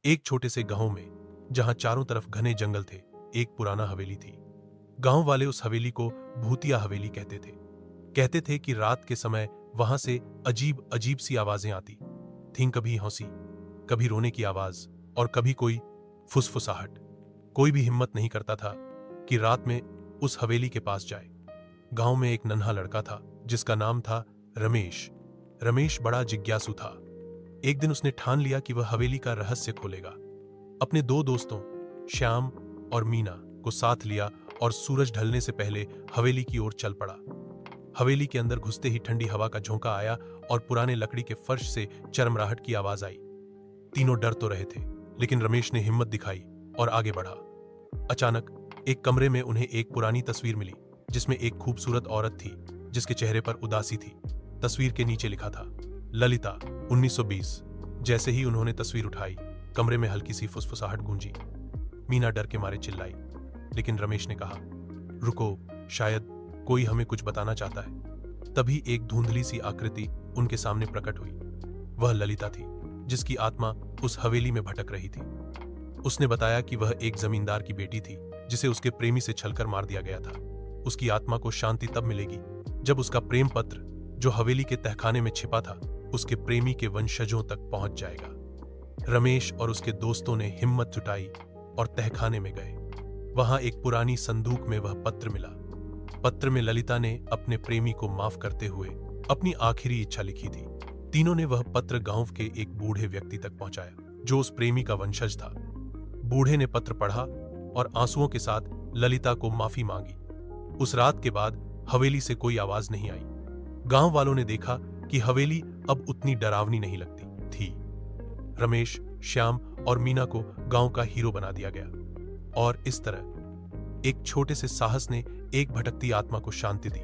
एक छोटे से गांव में, जहां चारों तरफ घने जंगल थे, एक पुराना हवेली थी। गांव वाले उस हवेली को भूतिया हवेली कहते थे। कहते थे कि रात के समय वहां से अजीब अजीब सी आवाजें आती थीं, कभी हंसी, कभी रोने की आवाज और कभी कोई फुसफुसाहट। कोई भी हिम्मत नहीं करता था कि रात में उस हवेली के पास जाए। गांव में एक नन्हा लड़का था जिसका नाम था रमेश। रमेश बड़ा जिज्ञासु था। एक दिन उसने ठान लिया कि वह हवेली का रहस्य खोलेगा। अपने दो दोस्तों श्याम और मीना को साथ लिया और सूरज ढलने से पहले हवेली की ओर चल पड़ा। हवेली के अंदर घुसते ही ठंडी हवा का झोंका आया और पुराने लकड़ी के फर्श से चरमराहट की आवाज आई। तीनों डर तो रहे थे, लेकिन रमेश ने हिम्मत दिखाई और आगे बढ़ा। अचानक एक कमरे में उन्हें एक पुरानी तस्वीर मिली, जिसमें एक खूबसूरत औरत थी जिसके चेहरे पर उदासी थी। तस्वीर के नीचे लिखा था, ललिता 1920। जैसे ही उन्होंने तस्वीर उठाई, कमरे में हल्की सी फुसफुसाहट गूंजी। मीना डर के मारे चिल्लाई, लेकिन रमेश ने कहा, रुको, शायद कोई हमें कुछ बताना चाहता है। तभी एक धुंधली सी आकृति उनके सामने प्रकट हुई। वह ललिता थी, जिसकी आत्मा उस हवेली में भटक रही थी। उसने बताया कि वह एक जमींदार की बेटी थी जिसे उसके प्रेमी से छलकर मार दिया गया था। उसकी आत्मा को शांति तब मिलेगी जब उसका प्रेम पत्र, जो हवेली के तहखाने में छिपा था, उसके प्रेमी के वंशजों तक पहुंच जाएगा। रमेश और उसके दोस्तों ने हिम्मत जुटाई और तहखाने में गए। वहां एक पुरानी संदूक में वह पत्र मिला। पत्र में ललिता ने अपने प्रेमी को माफ करते हुए अपनी आखिरी इच्छा लिखी थी। तीनों ने वह पत्र गांव के एक बूढ़े व्यक्ति तक पहुंचाया, जो उस प्रेमी का वंशज था। बूढ़े ने पत्र पढ़ा और आंसुओं के साथ ललिता को माफी मांगी। उस रात के बाद हवेली से कोई आवाज नहीं आई। गांव वालों ने देखा कि हवेली अब उतनी डरावनी नहीं लगती थी। रमेश, श्याम और मीना को गांव का हीरो बना दिया गया और इस तरह एक छोटे से साहस ने एक भटकती आत्मा को शांति दी।